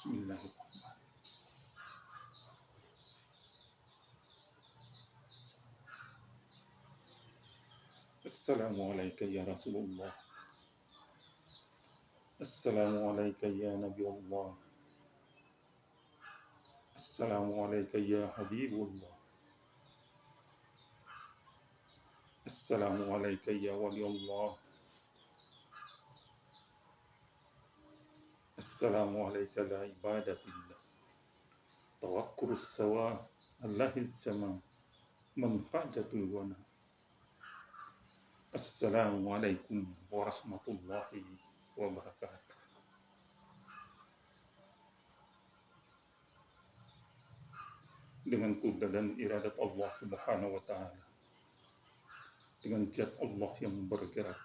Bismillahirrahmanirrahim. Assalamualaikum ya Rasulullah. Assalamualaikum ya Nabi Allah. Assalamualaikum ya Habibullah. Assalamualaikum ya Wali Allah. Assalamualaikum la ibadatillah. Tawakkurus sawa Allahil sama manfajatul wana. Assalamualaikum warahmatullahi wabarakatuh. Dengan kudrat dan iradat Allah Subhanahu wa Ta'ala, dengan zat Allah yang bergerak,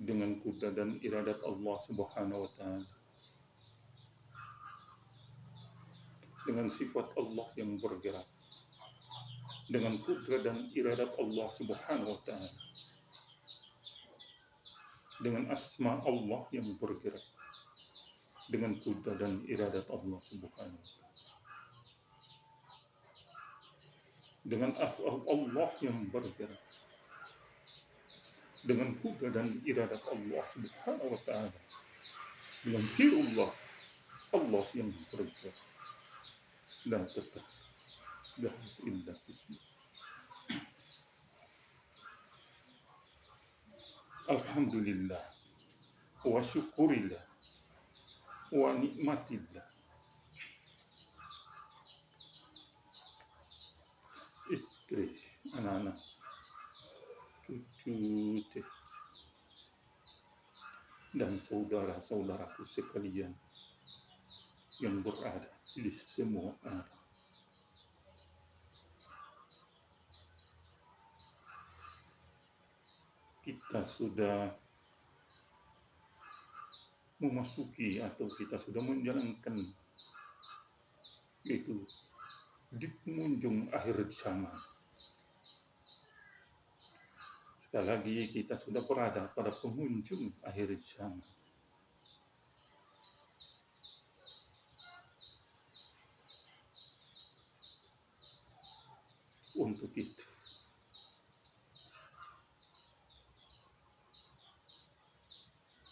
dengan kudrat dan iradat Allah Subhanahu wa Ta'ala, dengan sifat Allah yang bergerak, dengan kudrat dan iradat Allah Subhanahu wa Ta'ala, dengan asma Allah yang bergerak, dengan kudrat dan iradat Allah Subhanahu wa Ta'ala, dengan af'al Allah yang bergerak, dengan kudrat dan iradat Allah Subhanahu wa Ta'ala, dengan sirullah Allah yang bergerak. La tetap dah illa bismillah. Alhamdulillah wa syukurillah wa nikmatillah. Istri, anak-anak, cucu, dan saudara-saudaraku sekalian yang berada di semua arah. Kita sudah memasuki atau kita sudah menjalankan, yaitu di penghujung akhir zaman. Sekali lagi kita sudah berada pada penghujung akhir zaman. Untuk itu,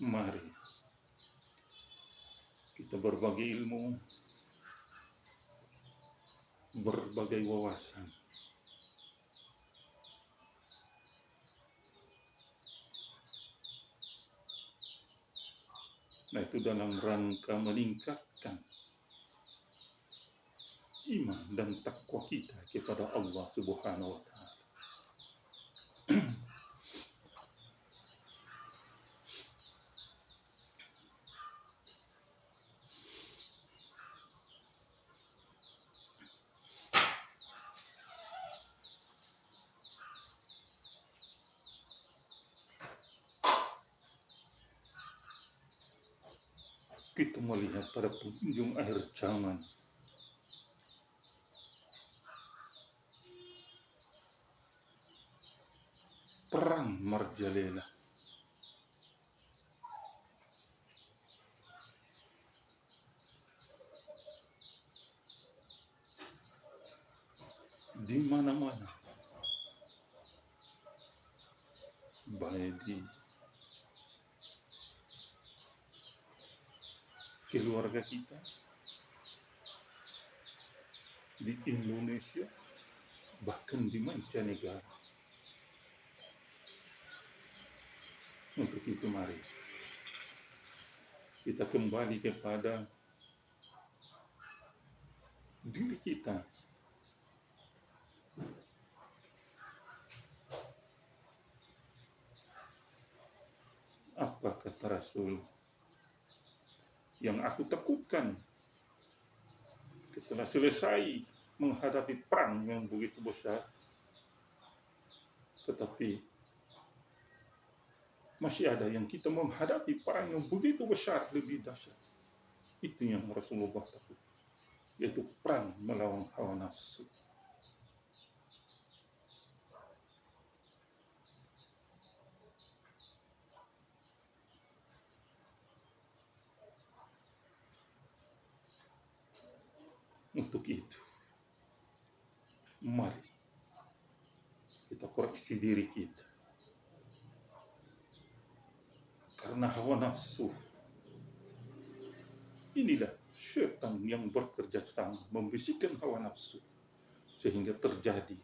mari kita berbagi ilmu, berbagai wawasan, nah itu dalam rangka meningkatkan iman dan takwa kita kepada Allah Subhanahu wa Ta'ala. Kita melihat pada penghujung akhir zaman, perang merajalela, di mana-mana, baik di keluarga kita, di Indonesia, bahkan di mancanegara. Untuk itu mari kita kembali kepada diri kita. Apa kata Rasul? Yang aku takutkan setelah selesai menghadapi perang yang begitu besar, tetapi masih ada yang kita menghadapi perang yang begitu besar, lebih dahsyat. Itu yang Rasulullah takut, yaitu perang melawan hawa nafsu. Mari kita koreksi diri kita. Karena hawa nafsu, inilah syaitan yang bekerja sama membisikkan hawa nafsu sehingga terjadi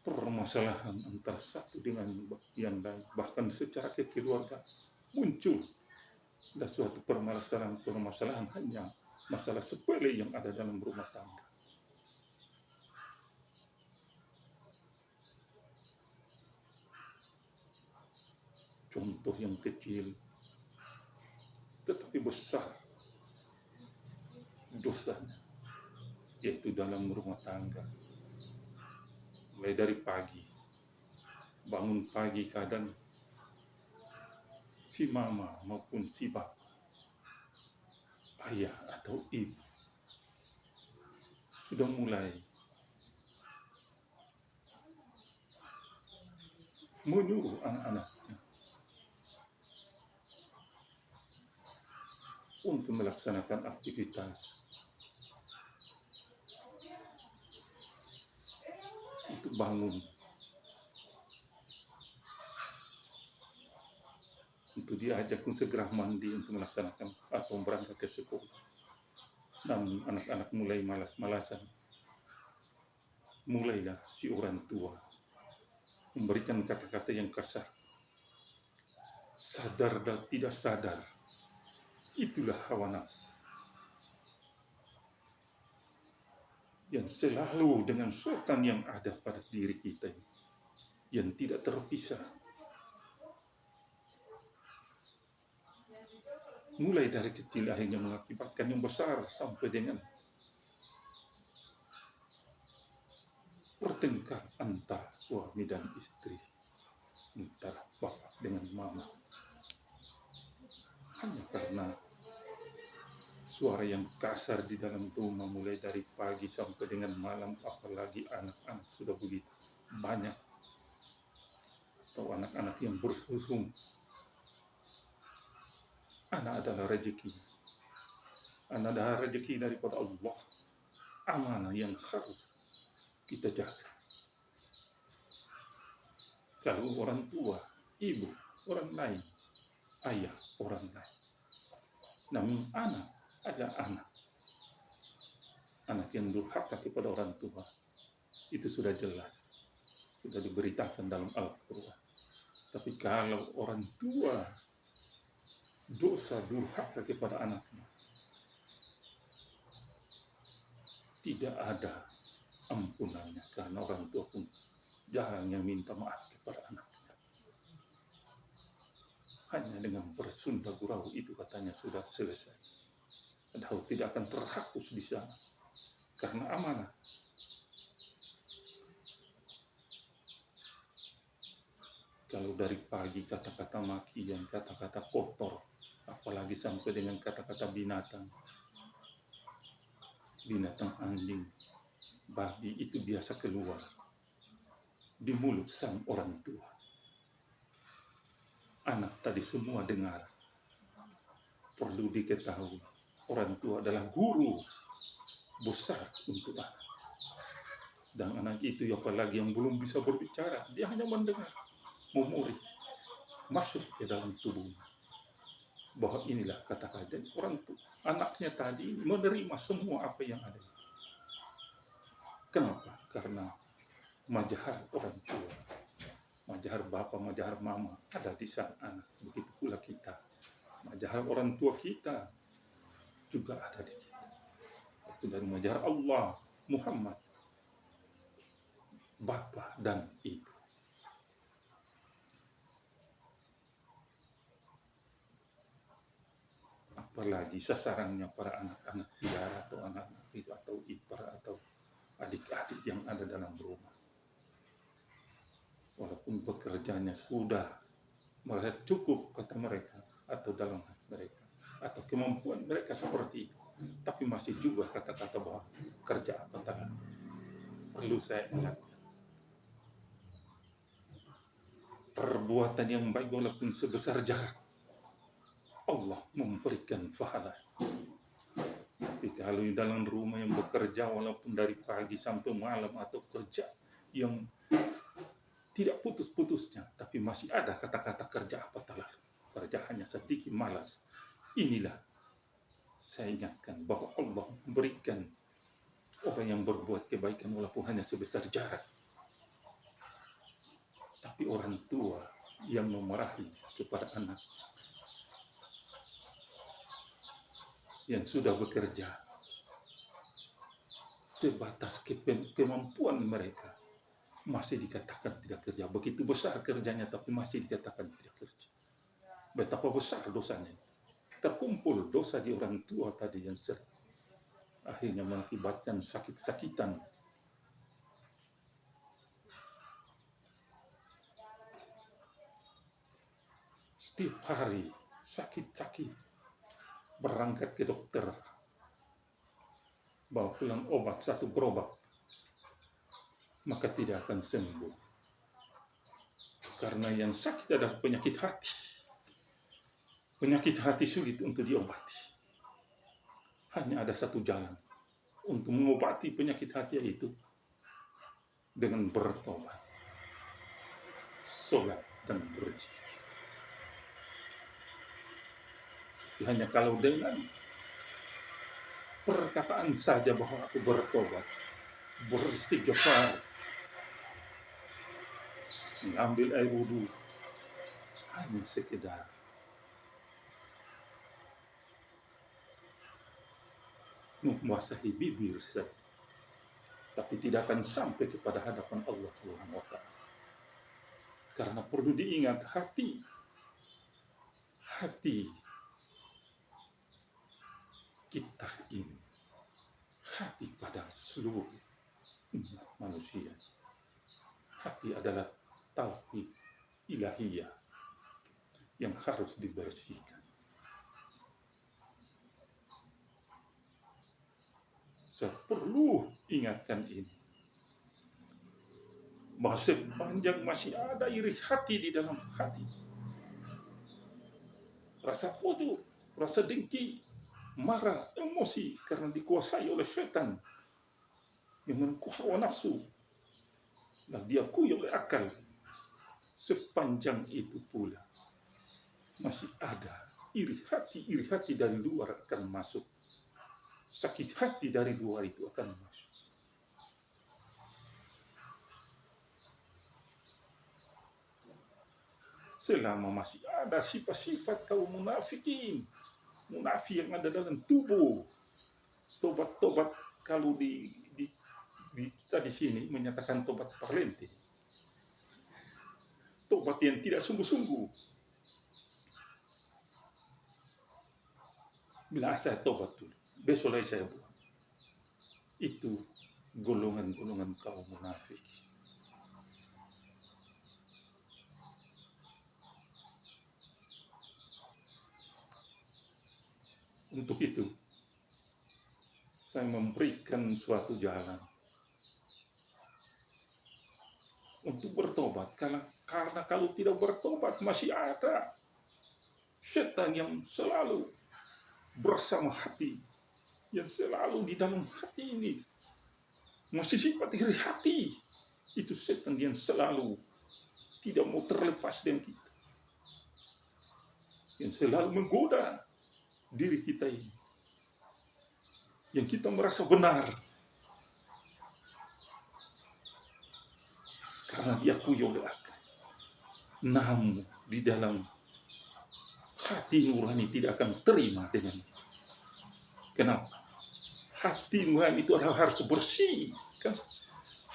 permasalahan antara satu dengan yang lain, bahkan secara kekeluargaan muncul ada suatu permasalahan hanya masalah sepele yang ada dalam rumah tangga. Contoh yang kecil tetapi besar dosanya, yaitu dalam rumah tangga. Mulai dari pagi, bangun pagi kadang si mama maupun si bapak, ayah atau ibu sudah mulai menyuruh anak-anaknya untuk melaksanakan aktivitas, untuk bangun, untuk diajak segera mandi untuk melaksanakan atau berangkat ke sekolah. Namun anak-anak mulai malas-malasan. Mulailah si orang tua memberikan kata-kata yang kasar. Sadar dan tidak sadar, itulah hawa nafsu yang selalu dengan setan yang ada pada diri kita, yang tidak terpisah. Mulai dari kecil akhirnya mengakibatkan yang besar sampai dengan pertengkar antara suami dan istri, antara bapak dengan mama, hanya karena suara yang kasar di dalam rumah mulai dari pagi sampai dengan malam, apalagi anak-anak sudah begitu banyak, atau anak-anak yang bersusung. Anak adalah rezeki. Anak adalah rezeki daripada Allah, amanah yang harus kita jaga. Kalau orang tua, ibu, orang lain, ayah, orang lain. Namun anak adalah anak. Anak yang durhaka kepada orang tua, itu sudah jelas, sudah diberitakan dalam Al-Quran. Tapi kalau orang tua dosa durhaka kepada anaknya, tidak ada ampunannya, karena orang tua pun jarang yang minta maaf kepada anaknya. Hanya dengan bersunda gurau itu katanya sudah selesai. Padahal tidak akan terhapus di sana, karena amanah. Kalau dari pagi kata-kata makian, kata-kata kotor, apalagi sampai dengan kata-kata binatang anjing, babi, itu biasa keluar di mulut sang orang tua. Anak tadi semua dengar. Perlu diketahui, orang tua adalah guru besar untuk anak. Dan anak itu apalagi yang belum bisa berbicara, dia hanya mendengar, memori, masuk ke dalam tubuhnya. Bahwa inilah kata-kata orang tua. Anaknya tadi menerima semua apa yang ada. Kenapa? Karena majahar orang tua, majahar bapak, majahar mama ada di sang anak. Begitu pula kita, majahar orang tua kita juga ada di kita. Itu dari majahar Allah, Muhammad, bapak dan ibu. Apalagi sasarannya para anak-anak tiara atau anak-anak itu atau ipar atau adik-adik yang ada dalam rumah. Walaupun pekerjaannya sudah merasa cukup kata mereka, atau dalam hati mereka, atau kemampuan mereka seperti itu, tapi masih juga kata-kata bahwa kerja apa tangan. Perlu saya ingatkan, perbuatan yang baik walaupun sebesar jarak, Allah memberikan pahala. Tapi Tapi kalau di dalam rumah yang bekerja walaupun dari pagi sampai malam atau kerja yang tidak putus-putusnya, tapi masih ada kata-kata kerja apa telah kerja hanya sedikit malas. Inilah saya ingatkan bahwa Allah memberikan orang yang berbuat kebaikan walaupun hanya sebesar jarak. Tapi orang tua yang memarahi kepada anak yang sudah bekerja sebatas kemampuan mereka masih dikatakan tidak kerja. Begitu besar kerjanya tapi masih dikatakan tidak kerja. Betapa besar dosanya. Terkumpul dosa di orang tua tadi yang sering akhirnya mengakibatkan sakit-sakitan. Setiap hari sakit-sakit, berangkat ke dokter, bawa pulang obat satu gerobak, maka tidak akan sembuh. Karena yang sakit adalah penyakit hati. Penyakit hati sulit untuk diobati. Hanya ada satu jalan untuk mengobati penyakit hati, yaitu dengan bertobat, sholat, dan berzikir. Hanya kalau dengan perkataan saja bahwa aku bertobat, beristighfar, mengambil air wudhu, hanya sekedar membasahi bibir saja, tapi tidak akan sampai kepada hadapan Allah Subhanahu wa Ta'ala. Karena perlu diingat, hati kita ini, hati pada seluruh umat manusia, hati adalah tauhid ilahiyah yang harus dibersihkan. Saya perlu ingatkan ini, bahwa sepanjang masih ada iri hati di dalam hati, rasa bodoh, rasa dengki, marah, emosi karena dikuasai oleh setan yang menengku hawa nafsu dan diakui oleh akal, sepanjang itu pula masih ada iri hati dari luar akan masuk, sakit hati dari luar itu akan masuk. Selama masih ada sifat-sifat kaum munafikin, munafik yang ada dalam tubuh, tobat kalau di kita di sini menyatakan tobat parlente, tobat yang tidak sungguh-sungguh. Bila saya tobat dulu, besok lagi saya buat. Itu golongan-golongan kaum munafik. Untuk itu, saya memberikan suatu jalan untuk bertobat. Karena kalau tidak bertobat, masih ada setan yang selalu bersama hati, yang selalu di dalam hati ini masih sifat iri hati. Itu setan yang selalu tidak mau terlepas dari kita, yang selalu menggoda diri kita ini, yang kita merasa benar karena diakui oleh akal. Namun di dalam hati nurani tidak akan terima dengan itu. Kenapa? Hati nurani itu adalah harus bersih. Kan?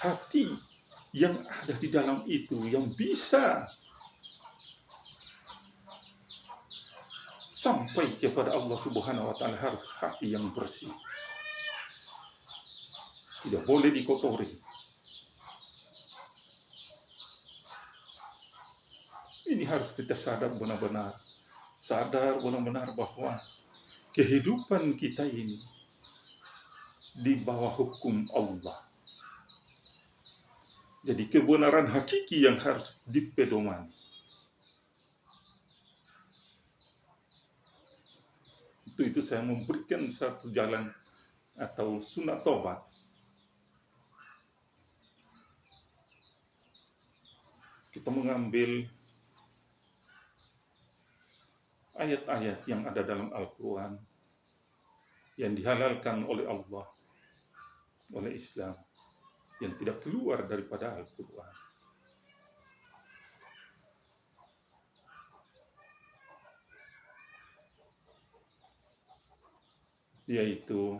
Hati yang ada di dalam itu yang bisa sampai kepada Allah Subhanahu wa Ta'ala harus hati yang bersih. Tidak boleh dikotori. Ini harus kita sadar benar-benar bahwa kehidupan kita ini di bawah hukum Allah. Jadi kebenaran hakiki yang harus dipedomani. Itu saya memberikan satu jalan atau sunat tobat, kita mengambil ayat-ayat yang ada dalam Al-Quran yang dihalalkan oleh Allah, oleh Islam, yang tidak keluar daripada Al-Quran. Yaitu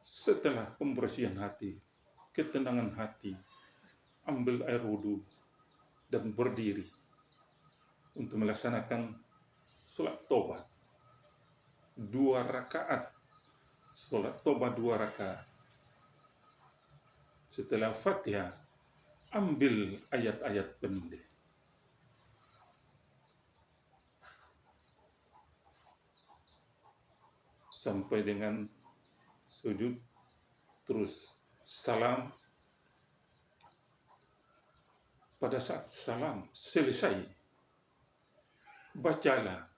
setelah pembersihan hati, ketenangan hati, ambil air wudhu dan berdiri untuk melaksanakan sholat tobat 2 rakaat. Sholat tobat 2 rakaat. Setelah Fatihah, ambil ayat-ayat pendek. Sampai dengan sujud, terus salam. Pada saat salam selesai, bacalah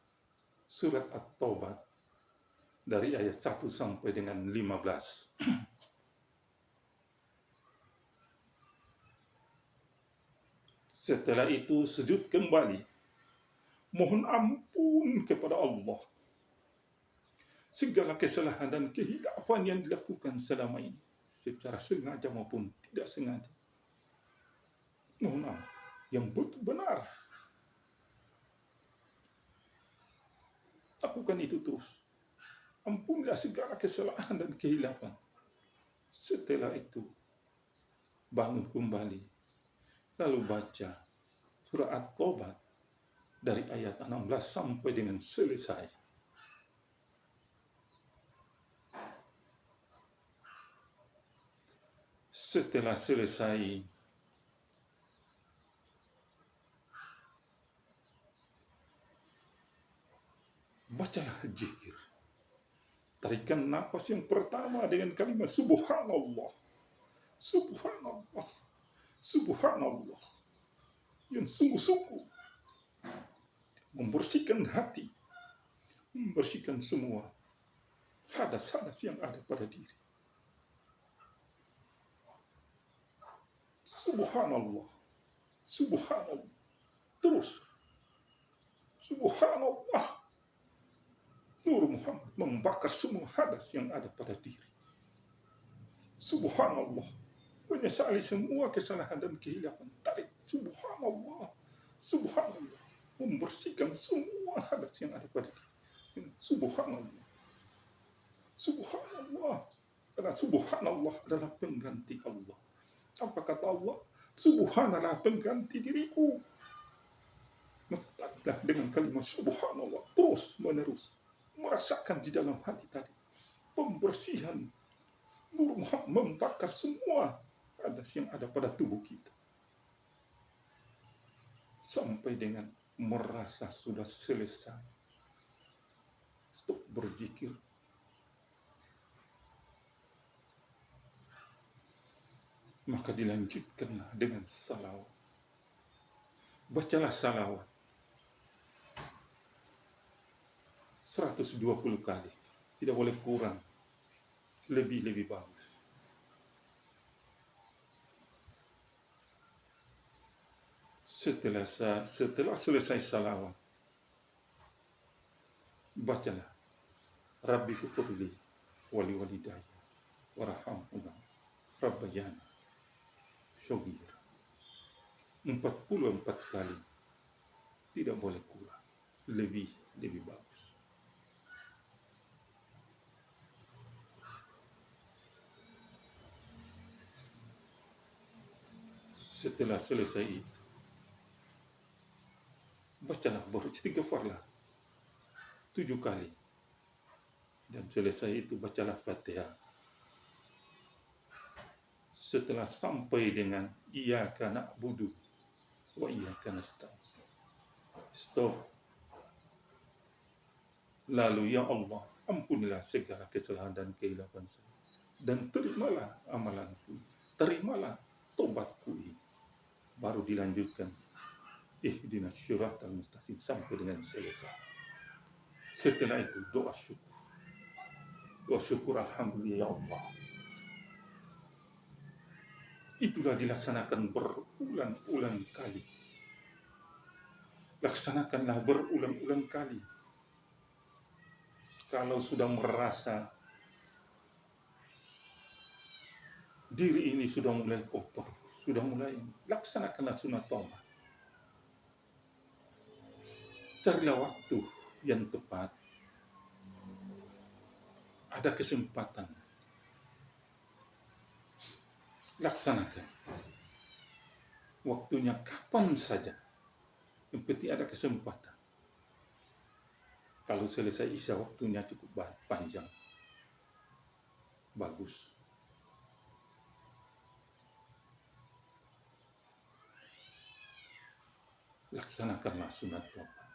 surat At-Taubah dari ayat 1 sampai dengan 15. Setelah itu sujud kembali, mohon ampun kepada Allah segala kesalahan dan kehilapan yang dilakukan selama ini, secara sengaja maupun tidak sengaja. Mohon ampun yang benar. Lakukan itu terus. Ampunilah segala kesalahan dan kehilapan. Setelah itu, bangun kembali, lalu baca surah At-Taubah dari ayat 16 sampai dengan selesai. Setelah selesai, bacalah zikir. Tarikan napas yang pertama dengan kalimat Subhanallah, Subhanallah, Subhanallah, yang sungguh-sungguh membersihkan hati, membersihkan semua hadas-hadas yang ada pada diri. Subhanallah, Subhanallah, terus Subhanallah. Nur Muhammad membakar semua hadas yang ada pada diri. Subhanallah, menyesali semua kesalahan dan kehilapan. Tarik Subhanallah, Subhanallah, membersihkan semua hadas yang ada pada diri. Subhanallah, Subhanallah, karena Subhanallah adalah pengganti Allah. Apa kata Allah? Subhanallah pengganti diriku. Maka dengan kalimat Subhanallah terus menerus merasakan di dalam hati tadi pembersihan. Nur Muhammad membakar semua hadas yang ada pada tubuh kita, sampai dengan merasa sudah selesai. Stop berzikir, maka dilanjutkanlah dengan salawat. Bacalah salawat 120 kali, tidak boleh kurang, lebih bagus. Setelah selesai salawat, bacalah Rabbi kufurli wali walidayya warhamhuma rabbayana shaghira 44 kali, tidak boleh kurang, lebih bagus. Setelah selesai itu, bacalah beristighfarlah 7 kali, dan selesai itu bacalah Fatihah. Setelah sampai dengan iyyaka na'budu wa iyyaka nasta'in, stop. Lalu ya Allah, ampunilah segala kesalahan dan kehilapan saya, dan terimalah amalanku, terimalah tobatku ini. Baru dilanjutkan ihdinas syiratal mustaqim sampai dengan selesai. Setelah itu doa syukur. Wa syukur alhamdulillah ya Allah. Itulah dilaksanakan berulang-ulang kali. Laksanakanlah berulang-ulang kali. Kalau sudah merasa diri ini sudah mulai kotor, sudah mulai, laksanakanlah sunat taubat. Carilah waktu yang tepat. Ada kesempatan. Laksanakan. Waktunya kapan saja. Yang penting ada kesempatan. Kalau selesai isya waktunya cukup panjang. Bagus. Laksanakanlah sunat taubat.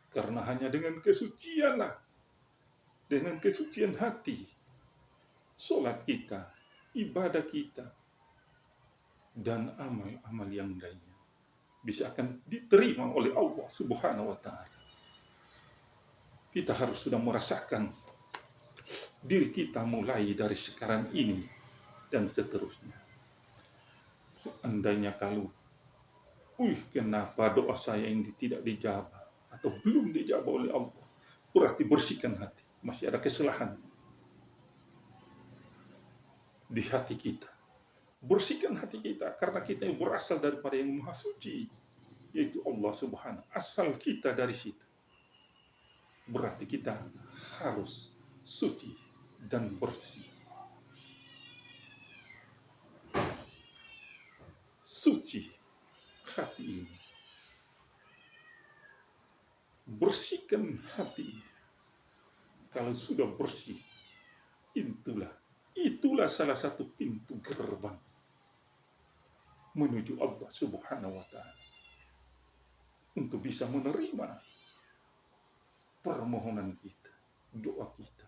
Karena hanya dengan kesucianlah, dengan kesucian hati, sholat kita, ibadah kita, dan amal-amal yang lainnya bisa akan diterima oleh Allah Subhanahu wa Ta'ala. Kita harus sudah merasakan diri kita mulai dari sekarang ini dan seterusnya. Seandainya kalau, kenapa doa saya ini tidak dijawab atau belum dijawab oleh Allah, berarti bersihkan hati. Masih ada kesalahan di hati kita. Bersihkan hati kita, karena kita yang berasal daripada yang maha suci, yaitu Allah Subhanahu. Asal kita dari situ. Berarti kita harus suci dan bersih. Suci hati ini. Bersihkan hati ini. Kalau sudah bersih, itulah salah satu pintu gerbang menuju Allah Subhanahu wa Ta'ala, untuk bisa menerima permohonan kita, doa kita,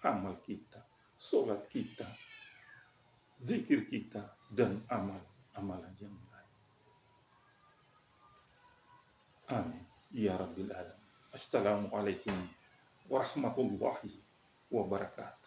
amal kita, sholat kita, zikir kita, dan amalan yang lain. Amin ya Rabbil Alamin. Assalamualaikum warahmatullahi wabarakatuh.